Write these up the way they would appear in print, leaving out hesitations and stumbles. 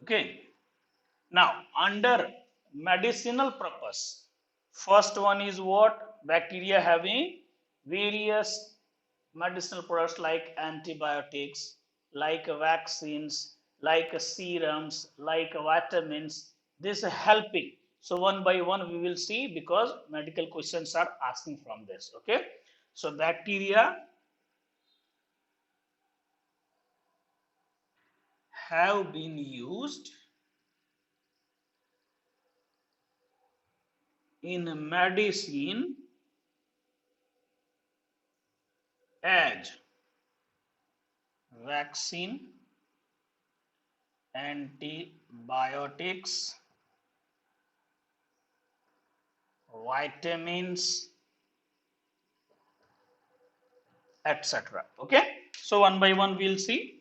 Okay. Now, under medicinal purpose, first one is what? Bacteria having various medicinal products like antibiotics, like vaccines, like serums, like vitamins. This is helping. So one by one we will see because medical questions are asking from this. Okay. So bacteria have been used in medicine as vaccine, antibiotics, vitamins, etc. Okay, so one by one we'll see.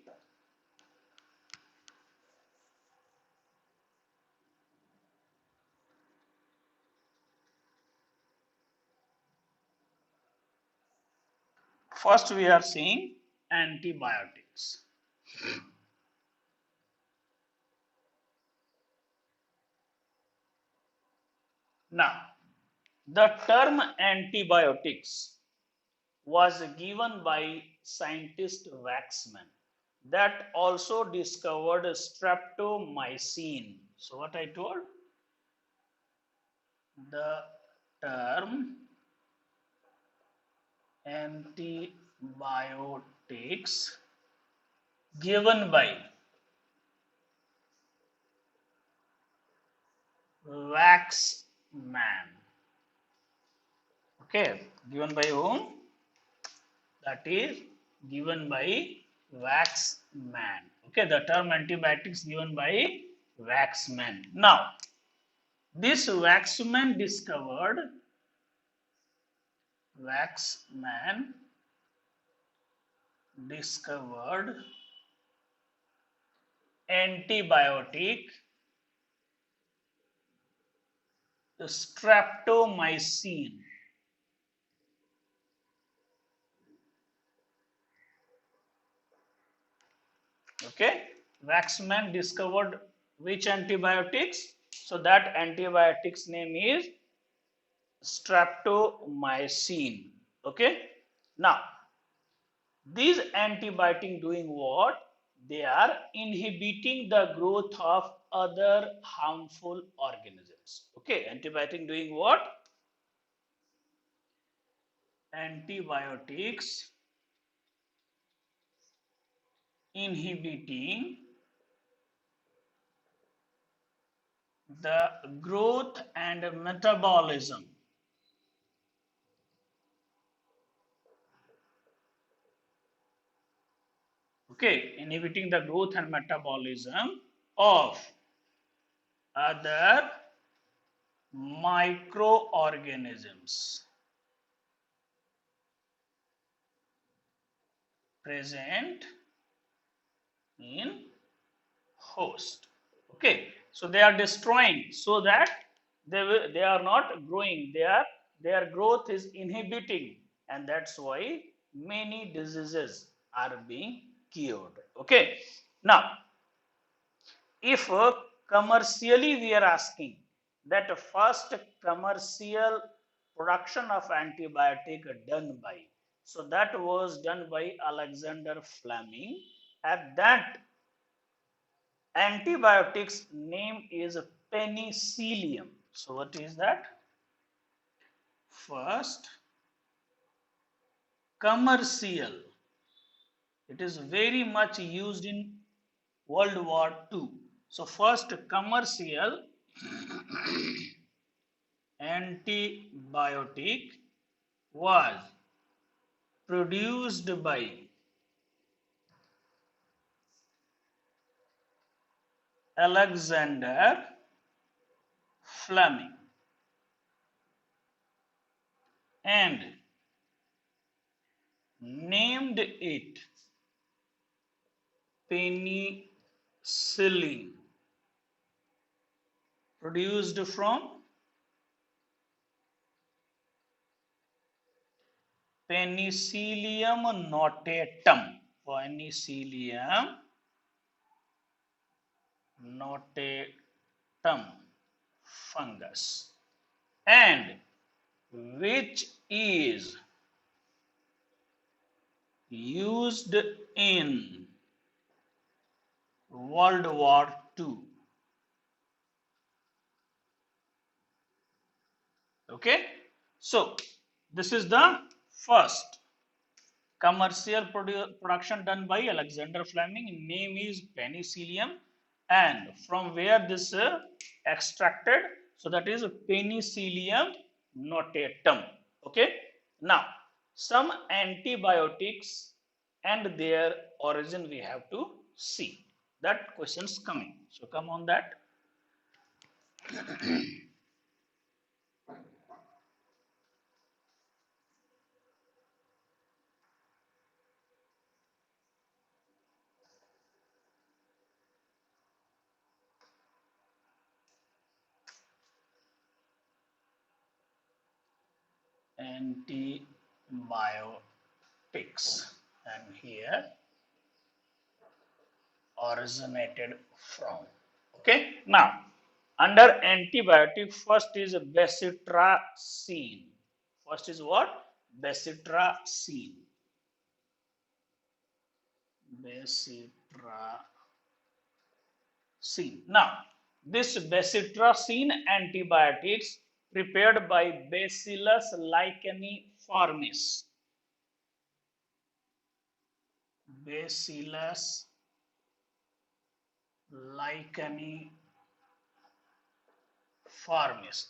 First we are seeing antibiotics. Now, the term antibiotics was given by scientist Waxman that also discovered streptomycin. So what I told? The term antibiotics given by Waxman. Okay, given by whom? That is given by Waxman. Okay, the term antibiotics given by Waxman. Now, this Waxman discovered antibiotic streptomycin. Okay, Waxman discovered which antibiotics? So that antibiotics name is streptomycin. Okay, now these antibiotics doing what? They are inhibiting the growth of other harmful organisms. Okay, antibiotic doing what? Antibiotics inhibiting the growth and metabolism inhibiting the growth and metabolism of other microorganisms present in host. Okay, so they are destroying so that they are not growing. Their growth is inhibiting, and that's why many diseases are being cured. Okay, now if commercially we are asking that first commercial production of antibiotic done by, so that was done by Alexander Fleming. At that antibiotics name is penicillium. So what is that? First commercial. It is very much used in World War II. So first commercial antibiotic was produced by Alexander Fleming and named it penicillin, produced from Penicillium notatum. Penicillium notatum fungus, and which is used in World War II. Okay, so this is the first commercial production done by Alexander Fleming. Name is penicillium, and from where this extracted? So that is Penicillium notatum. Okay. Now some antibiotics and their origin we have to see. That questions coming. So come on that. Antibiotics, and here originated from. Okay, now under antibiotic, first is bacitracin. First is what? Bacitracin. Bacitracin. Now, this bacitracin antibiotics prepared by Bacillus licheniformis. Bacillus licheniformis.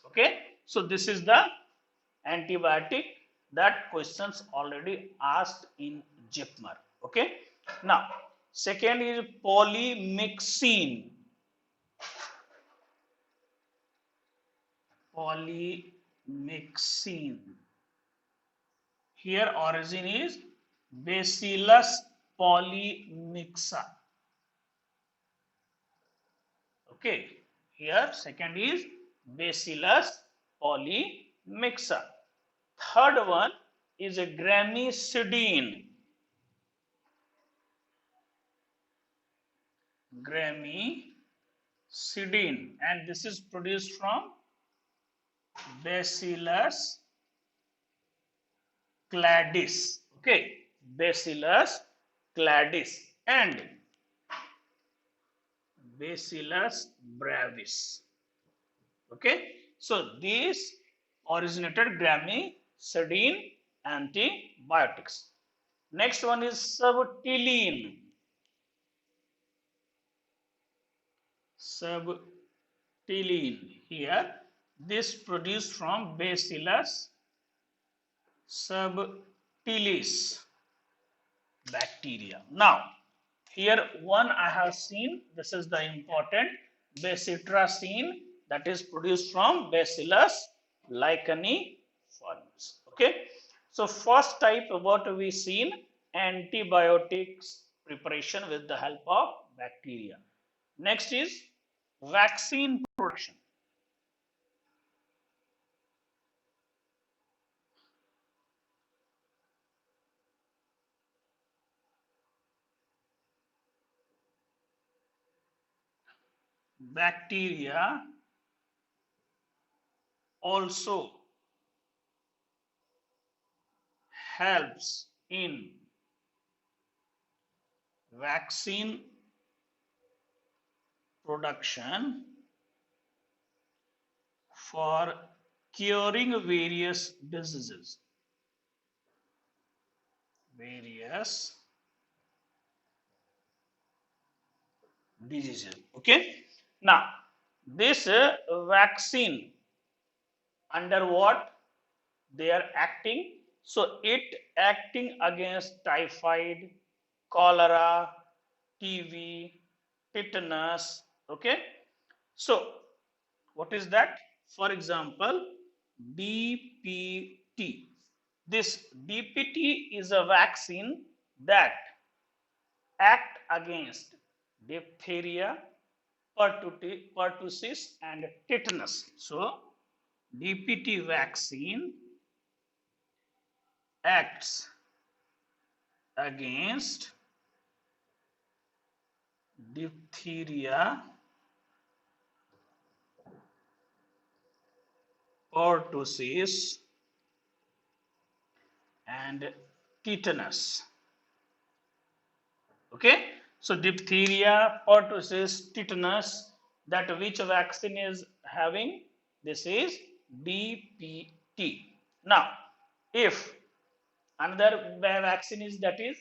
Okay, so this is the antibiotic that questions already asked in JIPMER. Okay, now second is polymyxin. Polymyxin. Here origin is Bacillus polymyxa. Okay, here second is Bacillus polymyxa. Third one is a gramicidin. Gramicidin, and this is produced from Bacillus cladis. Okay, Bacillus cladis and Bacillus brevis. Okay, so these originated gramicidin antibiotics. Next one is subtiline. Subtiline. Here, this produced from Bacillus subtilis bacteria. Now, here one I have seen, this is the important bacitracin that is produced from Bacillus licheniformis. Okay, so first type what we seen, antibiotics preparation with the help of bacteria. Next is vaccine production. Bacteria also helps in vaccine production for curing various diseases. Okay, now this vaccine under what they are acting? So it acting against typhoid, cholera, TB, tetanus. Okay, so what is that? For example, DPT. This DPT is a vaccine that act against diphtheria, pertussis, and tetanus. So, DPT vaccine acts against diphtheria, pertussis, and tetanus. Okay, so diphtheria, pertussis, tetanus, that which vaccine is having? This is DPT. Now, if another vaccine is, that is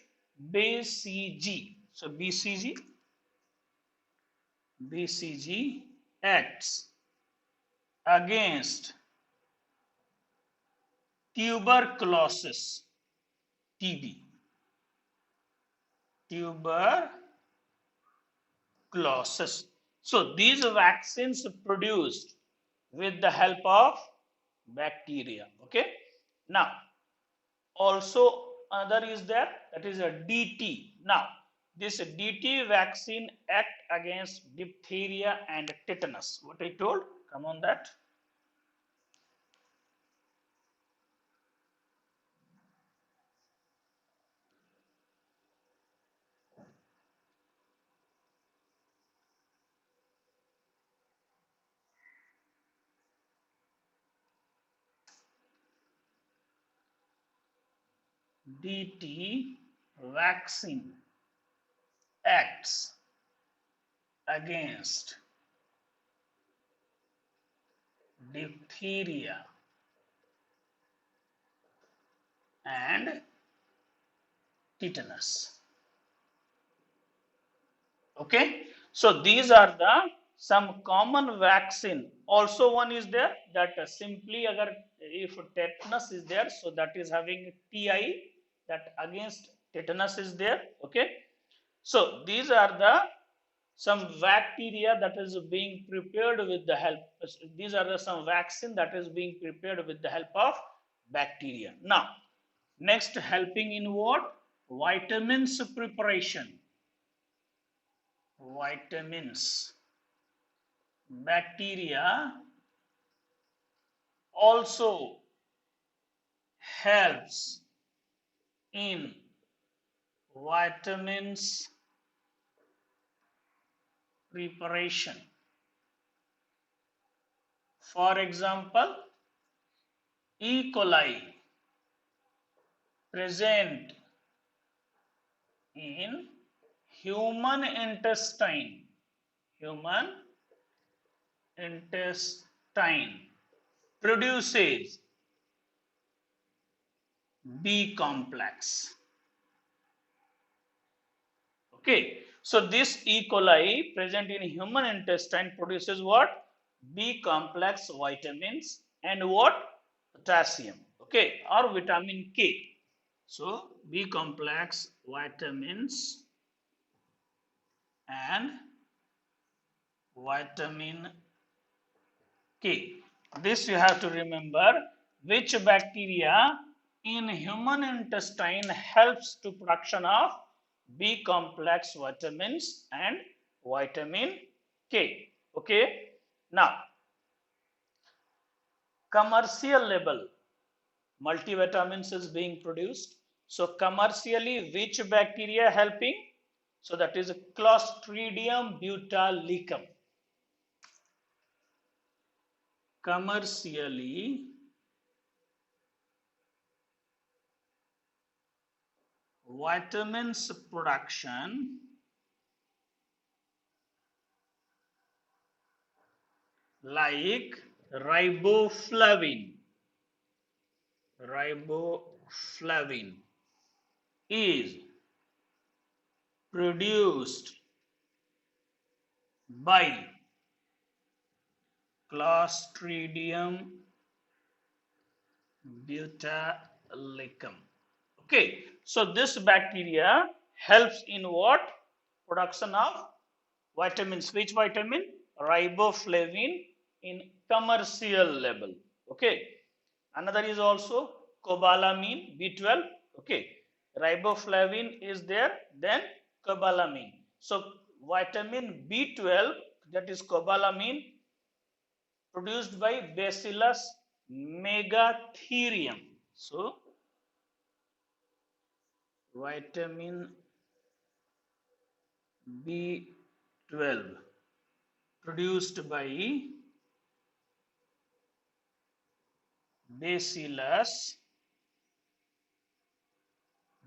BCG. So BCG acts against tuberculosis, TB, tuberculosis. So these vaccines produced with the help of bacteria. Okay. Now, also another is there, that is a DT. Now, this DT vaccine act against diphtheria and tetanus. What I told? Come on that. DT vaccine acts against diphtheria and tetanus. Okay, so these are the some common vaccine. Also one is there that simply agar if tetanus is there, so that is having TI, that against tetanus is there. Okay, so these are the some bacteria that is being prepared with the help. These are the some vaccine that is being prepared with the help of bacteria. Now, next, helping in what? Vitamins preparation. Vitamins. Bacteria also helps in vitamins preparation. For example, E. coli present in human intestine. Human intestine produces B complex. Okay, so this E. coli present in human intestine produces what? B complex vitamins and what? Potassium. Okay, or vitamin K. So B complex vitamins and vitamin K. This you have to remember, which bacteria in human intestine helps to production of B complex vitamins and vitamin K. Okay. Now, commercial level multivitamins is being produced. So commercially, which bacteria helping? So that is Clostridium botulism. Commercially, vitamins production like riboflavin. Riboflavin is produced by Clostridium botulism. Okay, so this bacteria helps in what? Production of vitamins. Which vitamin? Riboflavin in commercial level. Okay. Another is also cobalamin B12. Okay. Riboflavin is there, then cobalamin. So vitamin B12, that is cobalamin, produced by Bacillus megatherium. So vitamin B12 produced by Bacillus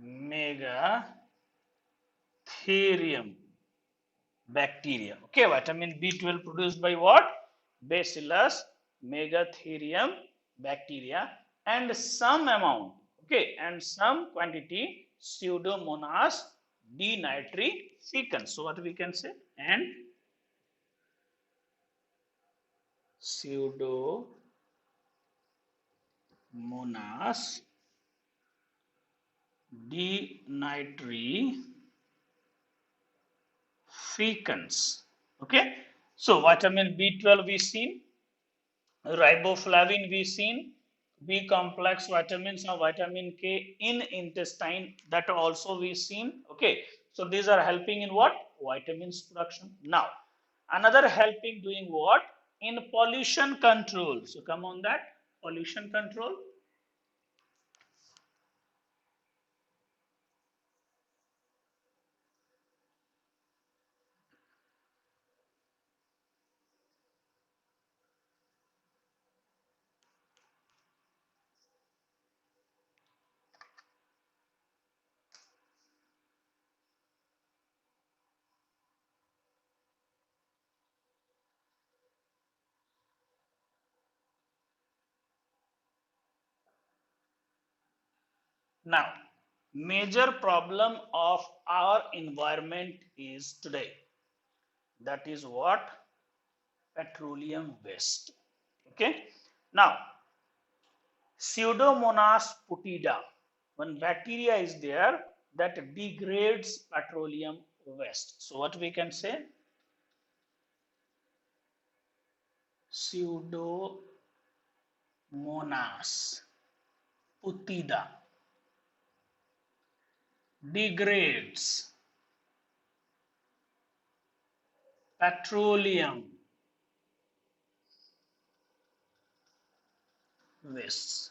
megatherium bacteria. Okay, vitamin B12 produced by what? Bacillus megatherium bacteria, and some amount, okay, and some quantity Pseudomonas denitrificans. So what we can say? And Pseudomonas denitrificans. Okay, so vitamin B12 we seen, riboflavin we seen, B complex vitamins or vitamin K in intestine, that also we seen. Okay, so these are helping in what? Vitamins production. Now another helping doing what? In pollution control. So come on that pollution control. Now, major problem of our environment is today. That is what? Petroleum waste. Okay. Now, Pseudomonas putida, one bacteria is there that degrades petroleum waste. So, what we can say? Pseudomonas putida degrades petroleum wastes.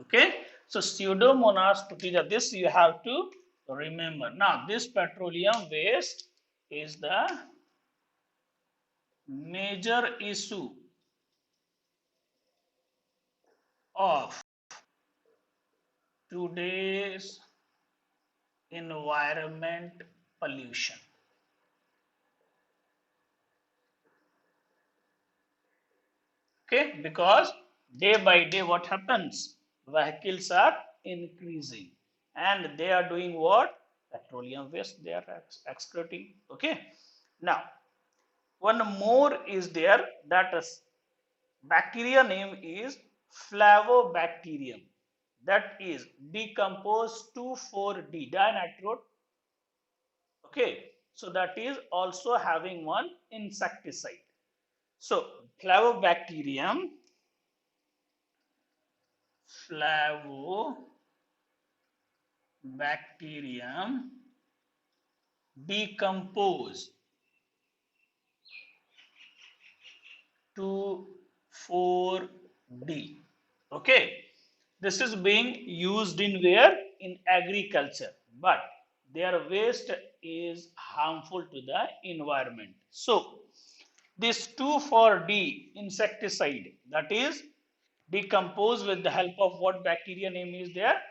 Okay, so Pseudomonas putida, this you have to remember. Now, this petroleum waste is the major issue of today's environment pollution. Okay, because day by day what happens? Vehicles are increasing and they are doing what? Petroleum waste they are excreting. Okay, now one more is there, that is bacteria name is Flavobacterium, that is decomposed 2,4-D dinitrate. Okay, so that is also having one insecticide. So Flavobacterium decompose to 4D. Okay, this is being used in where? In agriculture, but their waste is harmful to the environment. So this 2,4-D insecticide, that is decomposed with the help of what bacteria name is there?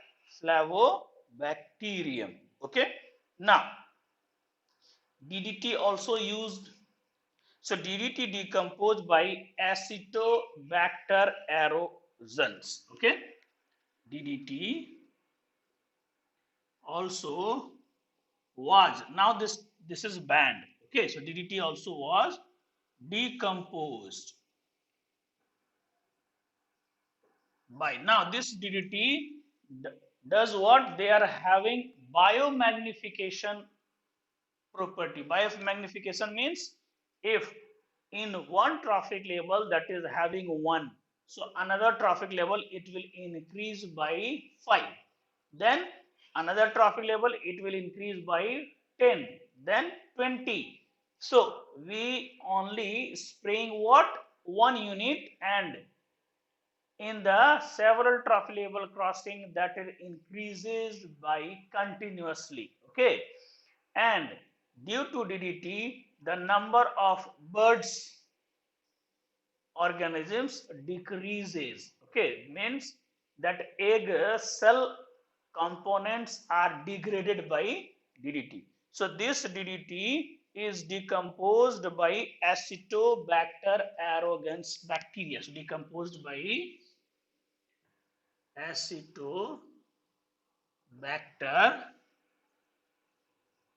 Flavobacterium. Okay, now DDT also used. So DDT decomposed by Acetobacter aerogens. Okay, DDT also was, now this is banned. Okay, so DDT also was decomposed by, now this DDT does what? They are having biomagnification property. Biomagnification means if in one trophic level that is having 1, so another trophic level it will increase by 5, then another trophic level it will increase by 10, then 20. So we only spraying what? 1 unit, and in the several trophic level crossing that it increases by continuously. Okay, and due to DDT the number of birds organisms decreases. Okay, means that egg cell components are degraded by DDT. So this DDT is decomposed by Acetobacter arrogans bacteria. So decomposed by Acetobacter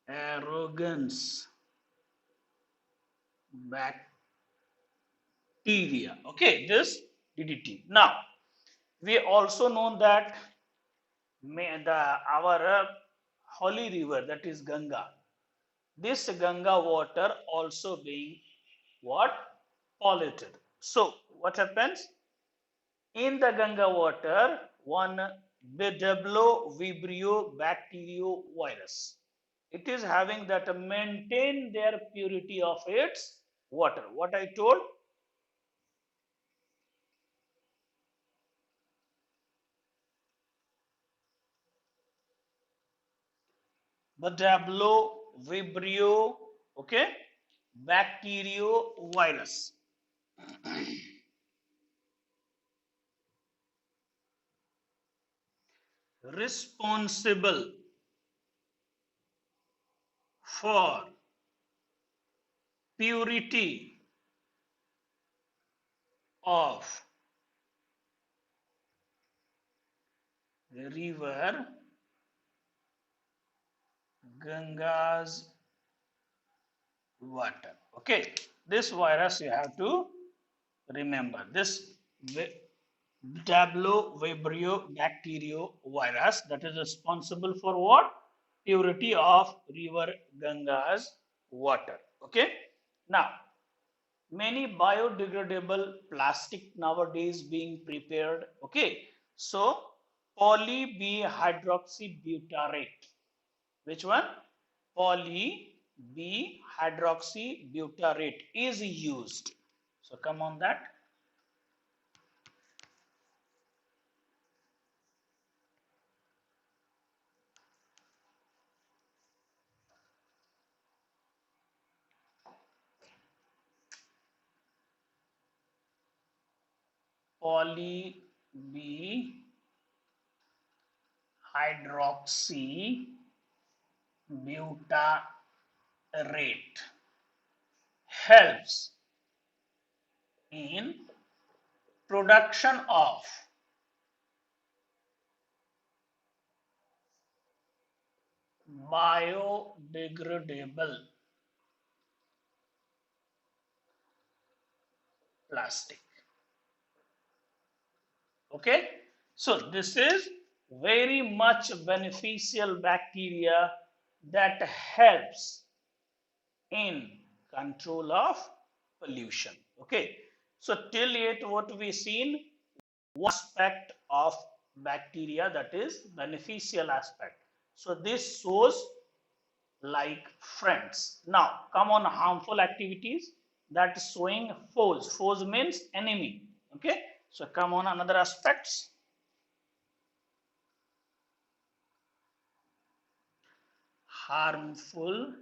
arrogans bacteria. Okay, this DDT. Now we also know that our holy river, that is Ganga. This Ganga water also being what? Polluted. So what happens? In the Ganga water, one Bedeblo Vibrio bacterio virus. It is having that maintain their purity of its water. What I told? Bedeblo Vibrio, okay, bacterio virus. Responsible for purity of river Ganga's water. Okay, this virus you have to remember. This Vibrio bacterio virus, that is responsible for what? Purity of river Ganga's water. Okay, now many biodegradable plastic nowadays being prepared. Okay, so poly b hydroxybutyrate, which one? Poly b hydroxybutyrate is used. So come on that. Poly b hydroxybutyrate helps in production of biodegradable plastic. Okay, so this is very much beneficial bacteria that helps in control of pollution. Okay, so till yet what we seen, one aspect of bacteria, that is beneficial aspect. So this shows like friends. Now come on harmful activities, that is showing foes. Foes means enemy. Okay, so come on another aspects. Harmful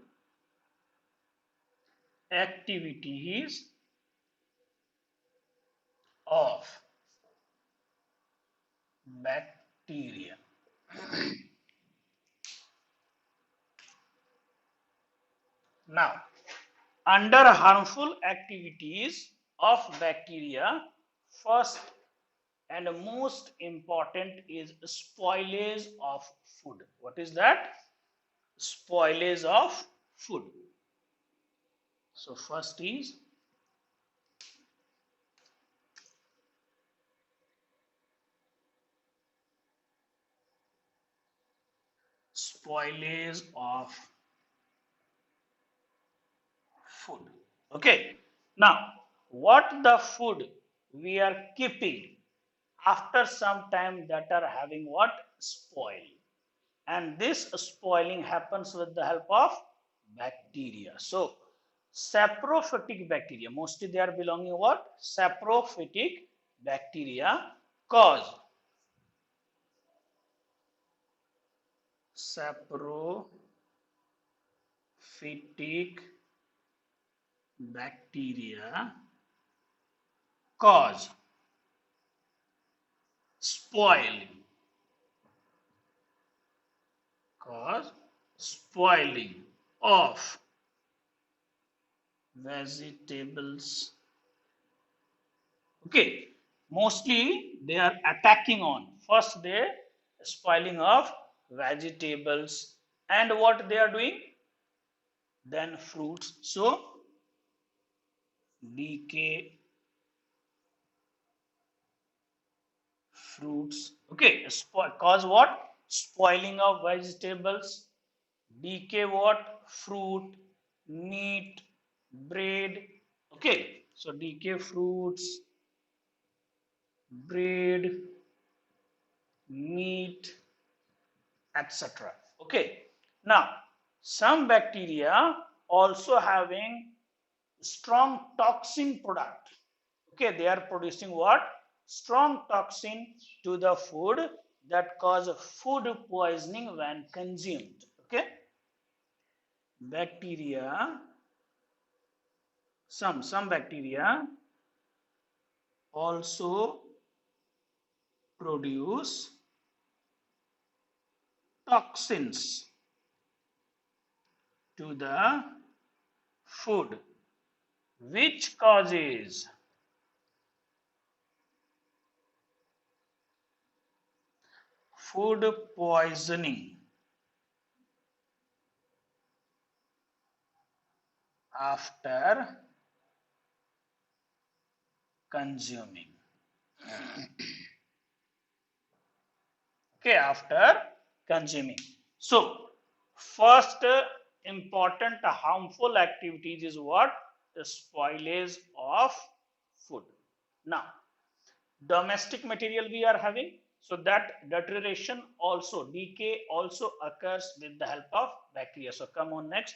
activities of bacteria. Now, under harmful activities of bacteria, first and most important is spoilage of food. What is that? Spoilage of food. So first is spoilage of food. Okay, now what the food we are keeping, after some time that are having what? Spoil. And this spoiling happens with the help of bacteria. So saprophytic bacteria, mostly they are belonging what? Saprophytic bacteria cause saprophytic bacteria cause spoiling, cause spoiling of vegetables. Okay, mostly they are attacking on first they spoiling of vegetables, and what they are doing, then fruits. So decay fruits. Okay, cause what, spoiling of vegetables, decay what, fruit, meat, bread. Okay, so decay fruits, bread, meat, etc. Okay, now some bacteria also having strong toxin product. Okay, they are producing what, strong toxin to the food that cause food poisoning when consumed. Okay, bacteria, some bacteria also produce toxins to the food which causes food poisoning after consuming. Okay, after consuming. So first important harmful activities is what, the spoilage of food. Now domestic material we are having, so that deterioration also, decay also occurs with the help of bacteria. So come on, next,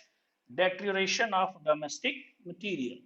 deterioration of domestic material.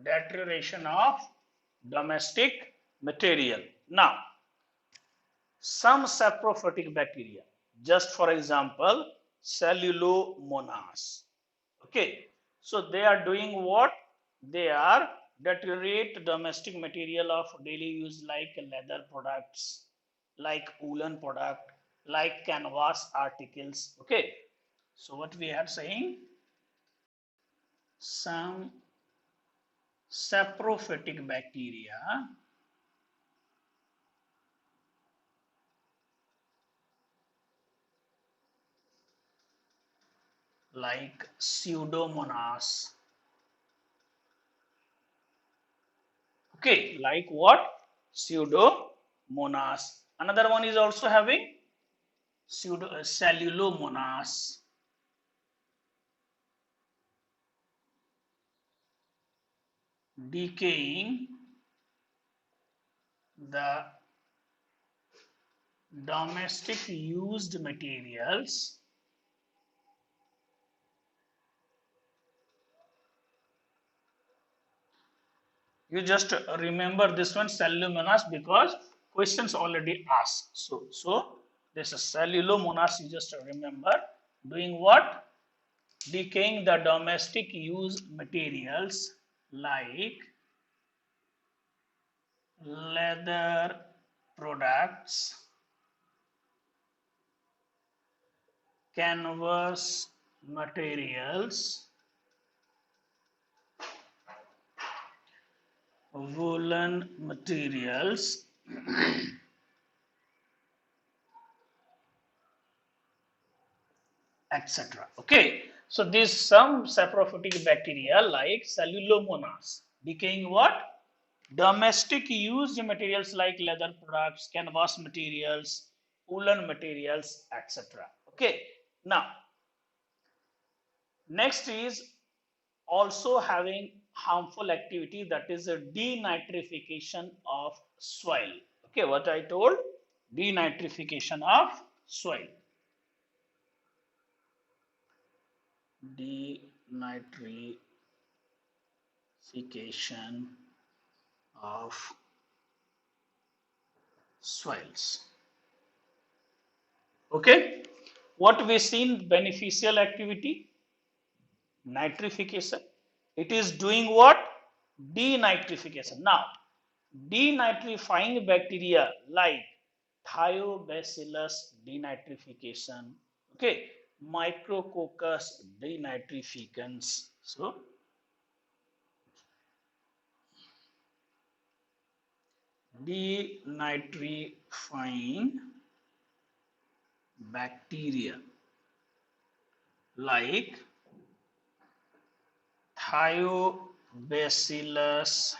Deterioration of domestic material. Now some saprophytic bacteria, just for example cellulomonas. Okay, so they are doing what, they are deteriorate domestic material of daily use like leather products, like woolen product, like canvas articles. Okay, so what we are saying, some saprophytic bacteria like pseudomonas. Okay, like what, pseudomonas. Another one is also having cellulomonas, decaying the domestic used materials you just remember this one cellulomonas because questions already asked. So this is cellulomonas, you just remember doing what, decaying the domestic use materials like leather products, canvas materials, woolen materials, etc. Okay, so these some saprophytic bacteria like cellulomonas decaying what, domestic used materials like leather products, canvas materials, woolen materials, etc. Okay, now Next is also having harmful activity, that is a denitrification of soil. Okay, what I told, denitrification of soil. Denitrification of soils. Okay, what we seen, beneficial activity, nitrification. It is doing what? Denitrification. Now, denitrifying bacteria like Thiobacillus denitrification, okay, Micrococcus denitrificans. So, denitrifying bacteria like Thiobacillus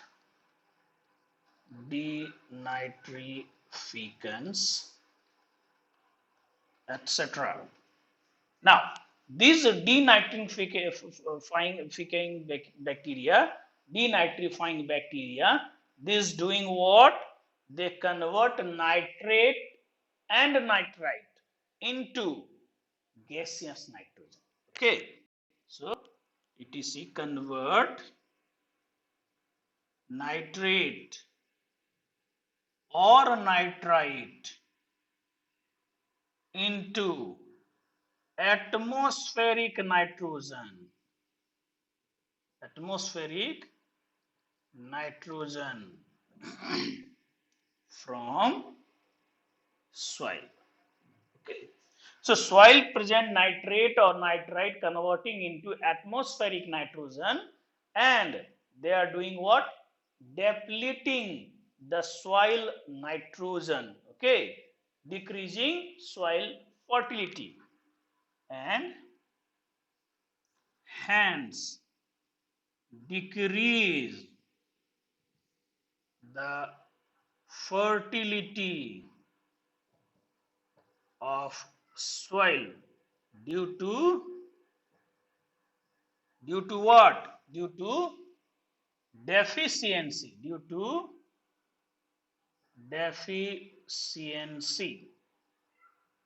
denitrificans, etc. Now, these denitrifying bacteria, denitrifying bacteria, this doing what? They convert nitrate and nitrite into gaseous nitrogen. Okay, so ETC convert nitrate or nitrite into atmospheric nitrogen. Atmospheric nitrogen from soil. Okay. So soil present nitrate or nitrite converting into atmospheric nitrogen, and they are doing what? Depleting the soil nitrogen. Okay. Decreasing soil fertility, and hence decrease the fertility of soil due to what? Due to deficiency,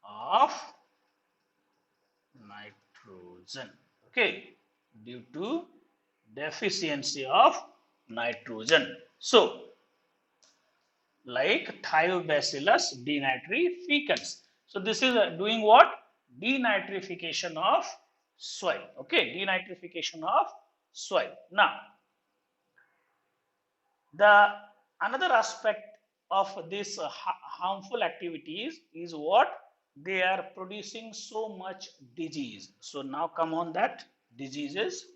of nitrogen. Okay, due to deficiency of nitrogen. So, like Thiobacillus denitrificans. So this is doing what? Denitrification of soil. Okay, denitrification of soil. Now, the another aspect of this harmful activities is what? They are producing so much disease. So now come on that diseases.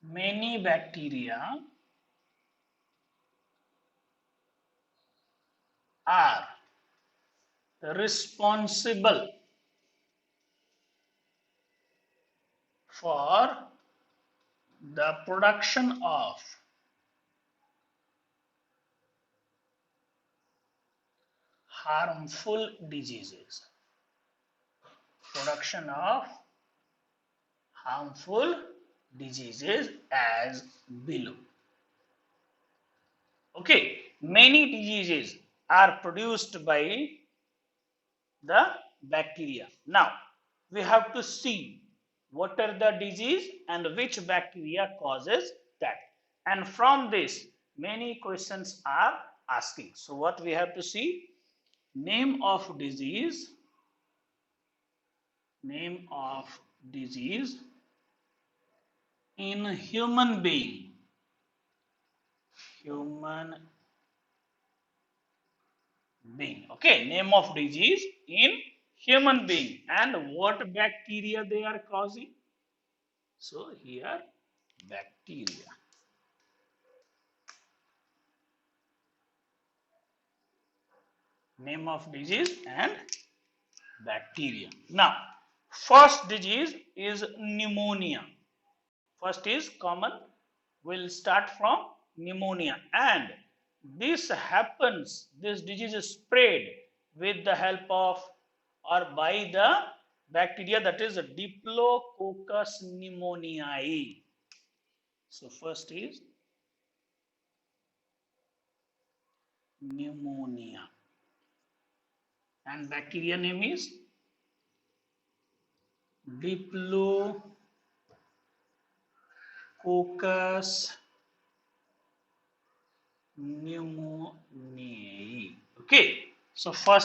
Many bacteria are responsible for the production of harmful diseases. Production of harmful diseases as below. Okay, many diseases are produced by the bacteria. Now, we have to see what are the disease and which bacteria causes that. And from this, many questions are asking. So, what we have to see? Name of disease, name of disease in human being, human being. Okay, name of disease in human being, and what bacteria they are causing. So here bacteria. Name of disease and bacteria. Now, first disease is pneumonia. First is common. We'll start from pneumonia, and this happens. This disease is spread with the help of or by the bacteria, that is Diplococcus pneumoniae. So first is pneumonia, and bacteria name is Diplococcus pneumoniae. Okay, so first